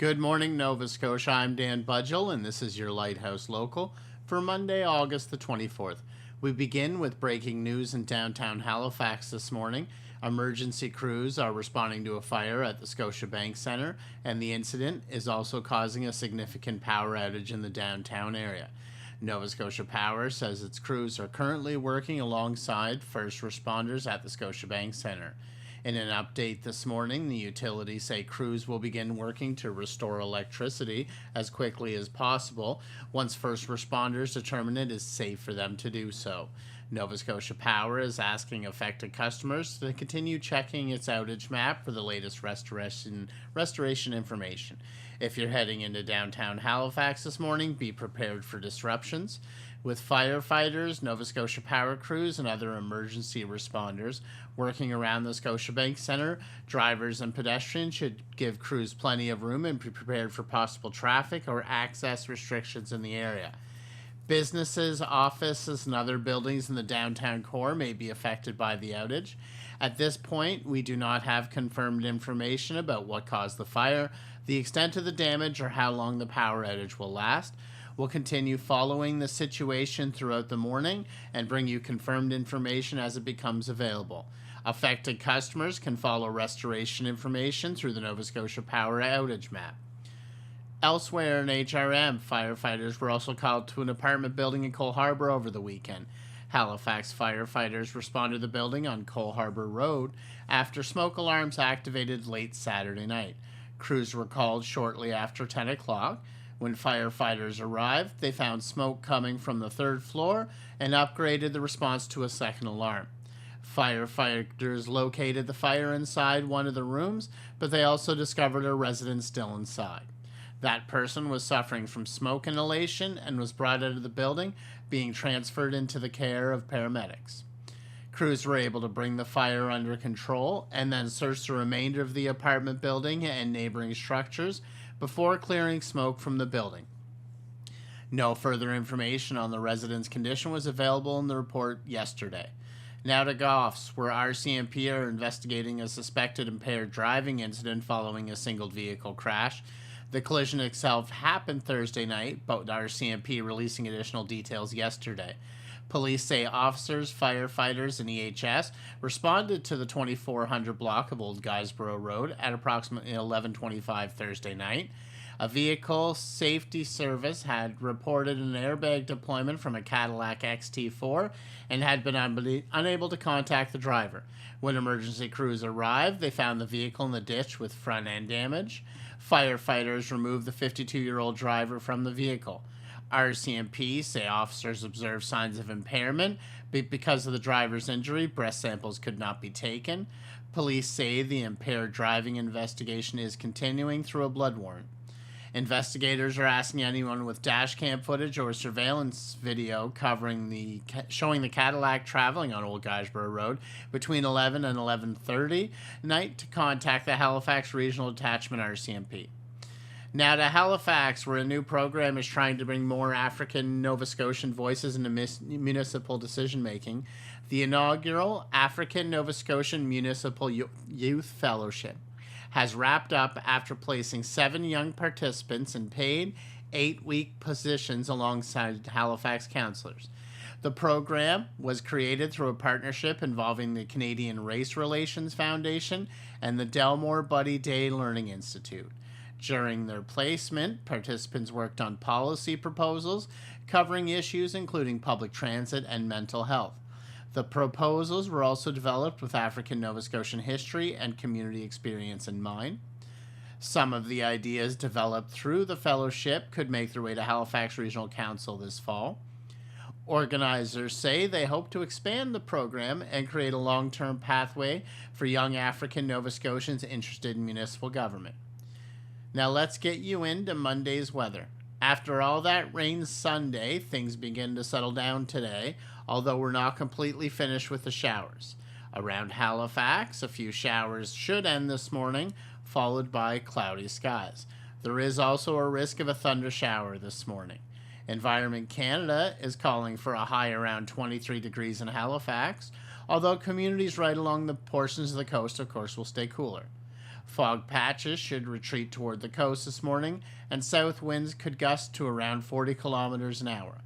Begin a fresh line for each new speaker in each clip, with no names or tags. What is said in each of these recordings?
Good morning, Nova Scotia. I'm Dan Budgell, and this is your Lighthouse Local for Monday, August the 24th. We begin with breaking news in downtown Halifax this morning. Emergency crews are responding to a fire at the Scotiabank Centre, and the incident is also causing a significant power outage in the downtown area. Nova Scotia Power says its crews are currently working alongside first responders at the Scotiabank Centre. In an update this morning, the utilities say crews will begin working to restore electricity as quickly as possible once first responders determine it is safe for them to do so. Nova Scotia Power is asking affected customers to continue checking its outage map for the latest restoration information. If you're heading into downtown Halifax this morning, be prepared for disruptions. With firefighters, Nova Scotia Power crews, and other emergency responders working around the Scotiabank Centre, drivers and pedestrians should give crews plenty of room and be prepared for possible traffic or access restrictions in the area. Businesses, offices, and other buildings in the downtown core may be affected by the outage. At this point, we do not have confirmed information about what caused the fire, the extent of the damage, or how long the power outage will last. We'll continue following the situation throughout the morning and bring you confirmed information as it becomes available. Affected customers can follow restoration information through the Nova Scotia Power outage map. Elsewhere in HRM, firefighters were also called to an apartment building in Cole Harbour over the weekend. Halifax firefighters responded to the building on Cole Harbour Road after smoke alarms activated late Saturday night. Crews were called shortly after 10 o'clock. When firefighters arrived, they found smoke coming from the third floor and upgraded the response to a second alarm. Firefighters located the fire inside one of the rooms, but they also discovered a resident still inside. That person was suffering from smoke inhalation and was brought out of the building, being transferred into the care of paramedics. Crews were able to bring the fire under control and then search the remainder of the apartment building and neighboring structures before clearing smoke from the building. No further information on the resident's condition was available in the report yesterday. Now to Goffs, where RCMP are investigating a suspected impaired driving incident following a single vehicle crash. The collision itself happened Thursday night, but RCMP releasing additional details yesterday. Police say officers, firefighters, and EHS responded to the 2400 block of Old Guysborough Road at approximately 11:25 Thursday night. A vehicle safety service had reported an airbag deployment from a Cadillac XT4 and had been unable to contact the driver. When emergency crews arrived, they found the vehicle in the ditch with front end damage. Firefighters removed the 52-year-old driver from the vehicle. RCMP say officers observed signs of impairment, but because of the driver's injury, breath samples could not be taken. Police say the impaired driving investigation is continuing through a blood warrant. Investigators are asking anyone with dash cam footage or surveillance video showing the Cadillac traveling on Old Guysborough Road between 11 and 11:30 night to contact the Halifax Regional Detachment RCMP. Now to Halifax, where a new program is trying to bring more African Nova Scotian voices into municipal decision-making. The inaugural African Nova Scotian Municipal Youth Fellowship has wrapped up after placing 7 young participants in paid 8-week positions alongside Halifax councillors. The program was created through a partnership involving the Canadian Race Relations Foundation and the Delmore Buddy Day Learning Institute. During their placement, participants worked on policy proposals covering issues including public transit and mental health. The proposals were also developed with African Nova Scotian history and community experience in mind. Some of the ideas developed through the fellowship could make their way to Halifax Regional Council this fall. Organizers say they hope to expand the program and create a long-term pathway for young African Nova Scotians interested in municipal government. Now let's get you into Monday's weather. After all that rain Sunday, things begin to settle down today, although we're not completely finished with the showers. Around Halifax, a few showers should end this morning, followed by cloudy skies. There is also a risk of a thunder shower this morning. Environment Canada is calling for a high around 23 degrees in Halifax, although communities right along the portions of the coast, of course, will stay cooler. Fog patches should retreat toward the coast this morning, and south winds could gust to around 40 kilometers an hour.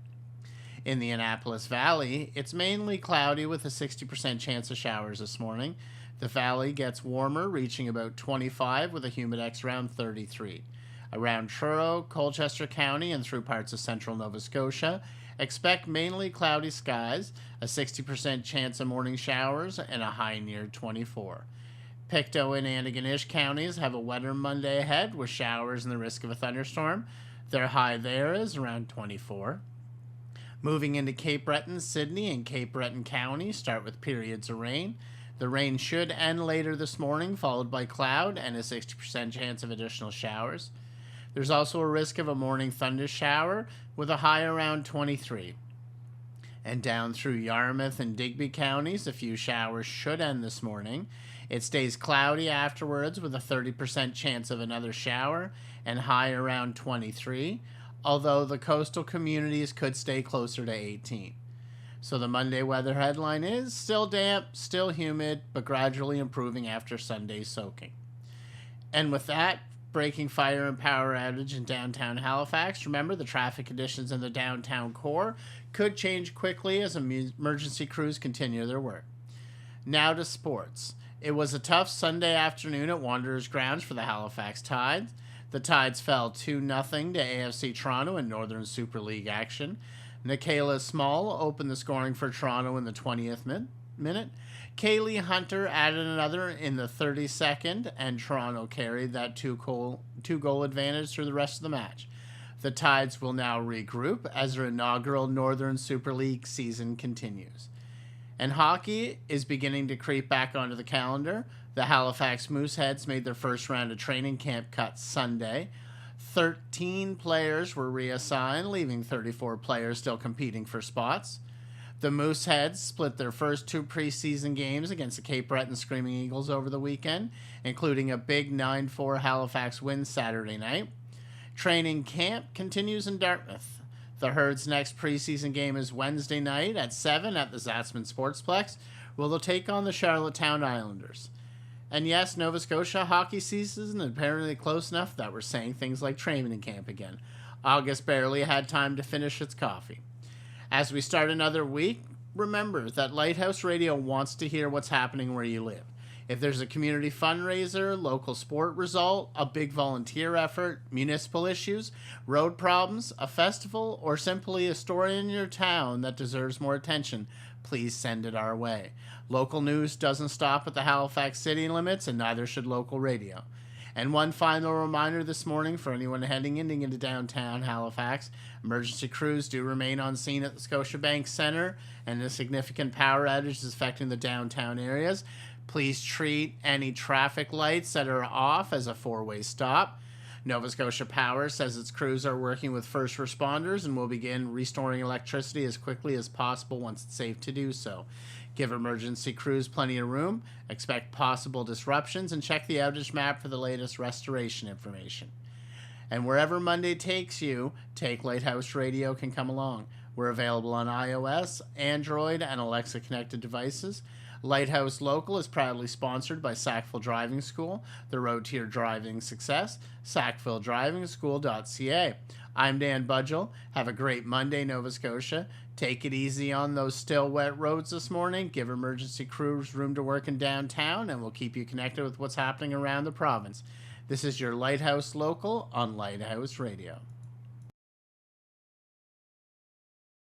In the Annapolis Valley, it's mainly cloudy with a 60% chance of showers this morning. The valley gets warmer, reaching about 25 with a humidex around 33. Around Truro, Colchester County, and through parts of central Nova Scotia, expect mainly cloudy skies, a 60% chance of morning showers, and a high near 24. Pictou and Antigonish counties have a wetter Monday ahead with showers and the risk of a thunderstorm. Their high there is around 24. Moving into Cape Breton, Sydney, and Cape Breton County start with periods of rain. The rain should end later this morning, followed by cloud and a 60% chance of additional showers. There's also a risk of a morning thunder shower with a high around 23. And down through Yarmouth and Digby counties, a few showers should end this morning. It stays cloudy afterwards with a 30% chance of another shower and high around 23, although the coastal communities could stay closer to 18. So the Monday weather headline is still damp, still humid, but gradually improving after Sunday's soaking. And with that, breaking fire and power outage in downtown Halifax. Remember, the traffic conditions in the downtown core could change quickly as emergency crews continue their work. Now to sports. It was a tough Sunday afternoon at Wanderers grounds for the Halifax Tides. The Tides fell 2-0 to AFC Toronto in Northern Super League action. Nikayla Small opened the scoring for Toronto in the 20th minute. Kaylee Hunter added another in the 32nd, and Toronto carried that two-goal advantage through the rest of the match. The Tides will now regroup as their inaugural Northern Super League season continues. And hockey is beginning to creep back onto the calendar. The Halifax Mooseheads made their first round of training camp cuts Sunday. 13 players were reassigned, leaving 34 players still competing for spots. The Mooseheads split their first two preseason games against the Cape Breton Screaming Eagles over the weekend, including a big 9-4 Halifax win Saturday night. Training camp continues in Dartmouth. The Herd's next preseason game is Wednesday night at 7 at the Zatzman Sportsplex, where they'll take on the Charlottetown Islanders. And yes, Nova Scotia hockey season is apparently close enough that we're saying things like training camp again. August barely had time to finish its coffee. As we start another week, remember that Lighthouse Radio wants to hear what's happening where you live. If there's a community fundraiser, local sport result, a big volunteer effort, municipal issues, road problems, a festival, or simply a story in your town that deserves more attention, please send it our way. Local news doesn't stop at the Halifax city limits, and neither should local radio. And one final reminder this morning for anyone heading into downtown Halifax, emergency crews do remain on scene at the Scotiabank Centre, and a significant power outage is affecting the downtown areas. Please treat any traffic lights that are off as a four-way stop. Nova Scotia Power says its crews are working with first responders and will begin restoring electricity as quickly as possible once it's safe to do so. Give emergency crews plenty of room, expect possible disruptions, and check the outage map for the latest restoration information. And wherever Monday takes you, Take Lighthouse Radio can come along. We're available on iOS, Android, and Alexa connected devices. Lighthouse Local is proudly sponsored by Sackville Driving School, the road to your driving success, sackvilledrivingschool.ca. I'm Dan Budgell. Have a great Monday, Nova Scotia. Take it easy on those still wet roads this morning. Give emergency crews room to work in downtown, and we'll keep you connected with what's happening around the province. This is your Lighthouse Local on Lighthouse Radio.